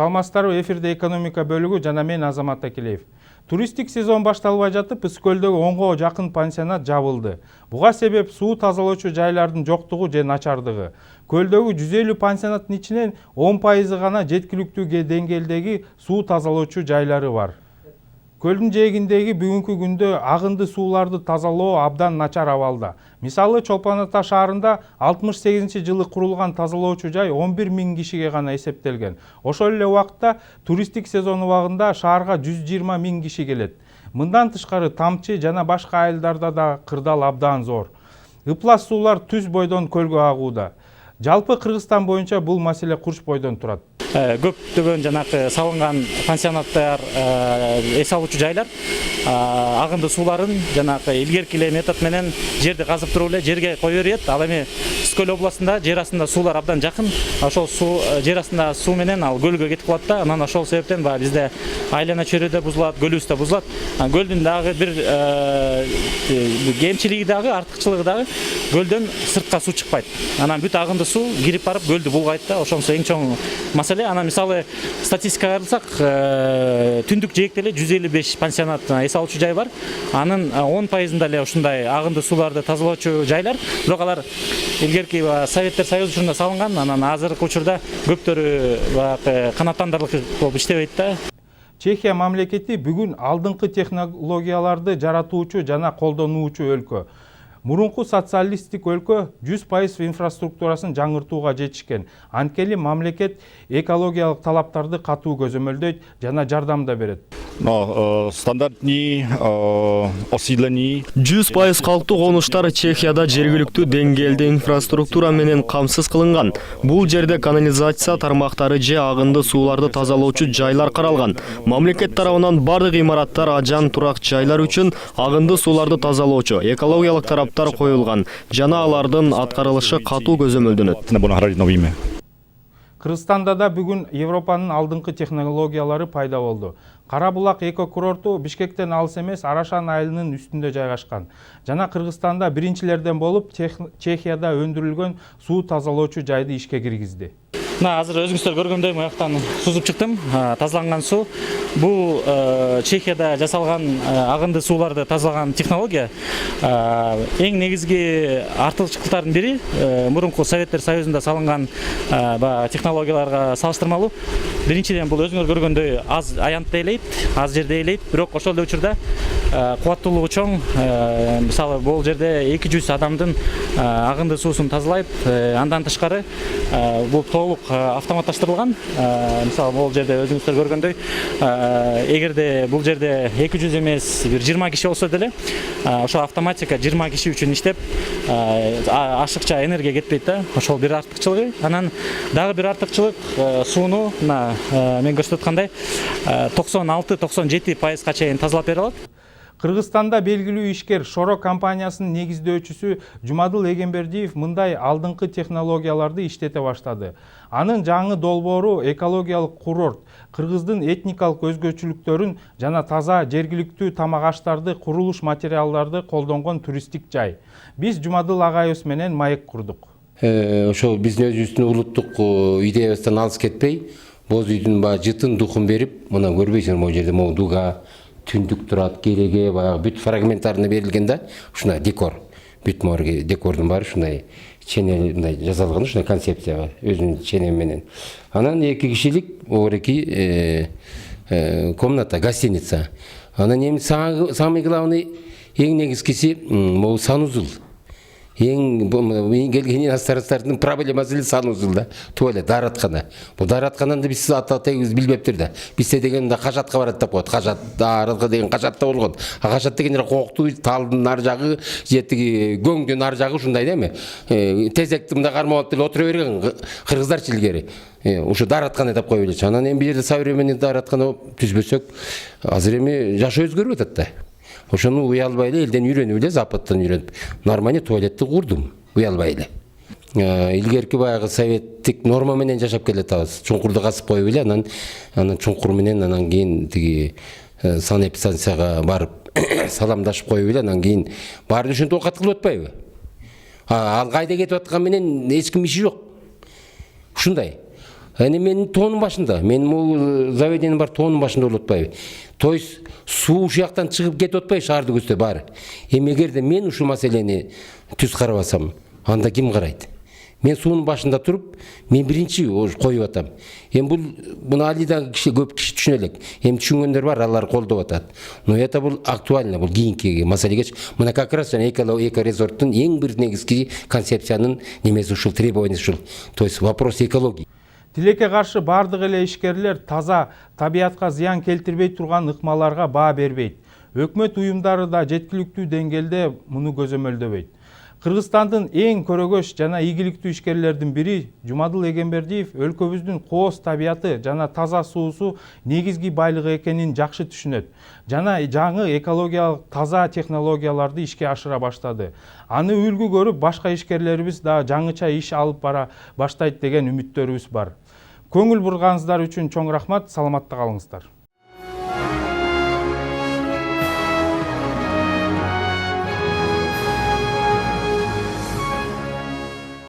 Салмастарбы, эфирде экономика бөлүгү жана мен Азамат Акилеев. Туристик сезон башталбай жатып, Үскөлдөгү 10го жакын пансионат жабылды. Буга себеп суу тазалоочу жайлардын жоктугу же начардыгы. Көлдөгү 150 пансионаттын ичинен 10% гана жеткиликтүү деңгээлдеги суу тазалоочу жайлары бар. Көлдүн жээгиндеги бүгүнкү күндө агынды сууларды тазалоо абдан начар абалда. Мисалы, Чолпон Ата шаарында 68-жылы курулган тазалоочу жай 11 000 кишиге гана эсептелген. Ошол эле убакытта туристик сезон убагында шаарга 120 000 киши келет. Мындан тышкары тамчы жана башка айылдарда да кырдаал абдан зор. Ыплас суулар түз бойдон көлгө агууда. Жалпы Кыргызстан боюнча бул маселе курч бойдон турат. Көптөгөн жанакы салынган пансионаттар, эс алуучу жайлар агынды сууларын жанакы илгерки эле метод менен жерди казып туруп эле жерге кое берет. Ал эми Үскөл областында жер астында суулар абдан жакын. Ошол суу жер астында суу менен ал көлгө кетип калат да. Анан ошол себептен бизде айлана чөйрө да бузулат, көлүбүз да бузулат. Көлдүн дагы бир кемчилиги дагы, артыкчылыгы дагы көлдөн сыртка суу чыкпайт. Анан бүт агынды суу кирип барып көлдү булгайт да. Ошонусу эң чоң маселе. Анан мисалы статистикага карасак, түндүк жээкте эле 155 пансионат эс алуучу жай бар. Анын 10%-ында эле ушундай агынды сууларды тазалоочу жайлар. Бирок алар илгерки Советтер Союзу учурунда салынган, анан азыркы учурда көптөрү канааттандырылык болуп иштебейт да. Чехия мамлекети бүгүн алдыңкы технологияларды жаратуучу жана колдонуучу өлкө. Мурунку социалисттик өлкө 100% инфраструктурасын жаңыртууга жетишкен. Анткени мамлекет экологиялык талаптарды катуу көзөмөлдөйт жана жардам да берет. Стандартный осилени 100% калктуу конуштар Чехияда жергиликтүү деңгээлде инфраструктура менен камсыз кылынган. Бул жерде канализация тармактары же агынды сууларды тазалоочу жайлар каралган. Мамлекет тарабынан бардык имараттар, ажан турак жайлар үчүн агынды сууларды тазалоочу экологиялык тараптар коюлган жана алардын аткарылышы катуу көзөмөлдөнөт. Кыргызстанда да бүгүн Европанын алдыңкы технологиялары пайда болду. Кара Булак эко курорту Бишкектен алыс эмес Арашан айылынын үстүндө жайгашкан. Жана Кыргызстанда биринчилерден болуп Чехияда өндүрүлгөн суу тазалоочу жайды ишке киргизди. Азыр өзүңүздөр көргөндөй маяктан сузуп чыктым. Тазаланган суу. Бул Чехияда жасалган агынды сууларды тазалаган технология. Эң негизги артыкчылыктардын бири мурунку Советтер Союзунда салынган технологияларга салыштырмалуу. Биринчиден бул өзүңөр көргөндөй аз аянтта элейт, аз жерде элейт, бирок ошол эле учурда кубаттуулугу чоң. Мисалы, бул жерде 200 адамдын агынды суусун тазалайт. Андан тышкары бул толук автоматташтырылган. Мисалы, бул жерде өзүңүздөр көргөндөй, эгерде бул жерде 200 эмес, бир 20 киши болсо деле, ошо автоматика 20 киши үчүн иштеп, ашыкча энергия кетпейт да. Ошол бир артыкчылыгы. Анан дагы бир артыкчылык сууну мен көрсөткандай 96-97%га чейин тазалап бере алат. Кыргызстанда белгилүү ишкер Шоро компаниясынын негиздөөчүсү Жумадыл Эгембердиев мындай алдыңкы технологияларды иштете баштады. Анын жаңы долбоору экологиялык курорт, кыргыздын этникалык өзгөчөлүктөрүн жана таза жергиликтүү тамак аштарды, курулуш материалдарды колдонгон туристтик жай. Биз Жумадыл агайыбыз менен маек курдук. Ошол биздин өзүбүздүн улуттук идеябыздан алыс кетпей, боз үйдүн жытын духун берип, мына көрбөйсүңөр могу жерде могу дуга, түндүк турат, кереге, баягы бүт фрагменттарына берилген да, ушундай декор. Бүт морги декордун баары ушундай ченел мындай жасалган, ушундай концепцияга өзүнүн ченем менен. Анан 2 кишилик оореки комната, гостиница. Анан эми самый главный эң негизгиси могу санузел. Эң келген старостардын проблемасы эле санузел да. Туалет, даараткана. Бул даараткананы биз ата-атайыбыз билбептир да. Бизде дегенде кажатка барат деп коет. Кажат, дааратка деген кажатта болгон. Кажат деген кооктуу талдын ар жагы, жетиги көңдүн ар жагы ушундай да эми. Тезекти мында кармап деле отура берген кыргыздарчы илгери. Ушу даараткана деп коюп элечи. Анан эми бул жерде современный даараткана түзбөсөк, азыр эми жашы өзгөрүп атат да. Ошону уялбай эле элден үйрөнүп эле, Западтан үйрөнүп, нормальный туалетти курдум, уялбай эле. Илгерки баягы советтик норма менен жашап келатабыз. Чуңкурду казып коюп эле, анан чуңкур менен анан кийин тиги санэпидстанцияга барып саламдашып коюп эле, анан кийин баары ошентип оокат кылып атпайбы? Ал кайда кетип аткан менен эч ким иши жок. Ушундай. Әне менің тоның башында, менің заведением бар тоның башында болып отпай. То есть су ушияқтан шығып кетіп отпай шарды көзде бар. Егерде мен ушу маселени түз қарабасам, анда ким қарайды? Мен суның башында тұрып, мен бірінші қойып атам. Бұны алидағы көп кіші түшінелік. Түшінгендер бар, алар қолдап атады. Но это бұл актуально, бұл кейінкеге маселеге. Мына как раз эко-резорттың ең бір негізгі концепцияның немесі ушул требований ушул. То есть вопрос экологии. Тилекке каршы бардык эле ишкерлер таза, табиатка зыян келтирбей турган ыкмаларга баа бербейт. Өкмөт уюмдары да жеткиликтүү деңгээлде муну көзөмөлдөбөйт. Кыргызстандын эң көрөгөш жана ийгиликтүү ишкерлердин бири Жумадыл Эгембердиев өлкөбүздүн кооз табиаты жана таза суусу негизги байлыгы экенин жакшы түшүнөт. Жана жаңы экологиялык таза технологияларды ишке ашыра баштады. Аны үлгү көрүп башка ишкерлерибиз да жаңыча иш алып бара баштайт деген үмүттөрүбүз бар. Көңүл бурганыңыздар үчүн чоң рахмат, саламатта калыңыздар.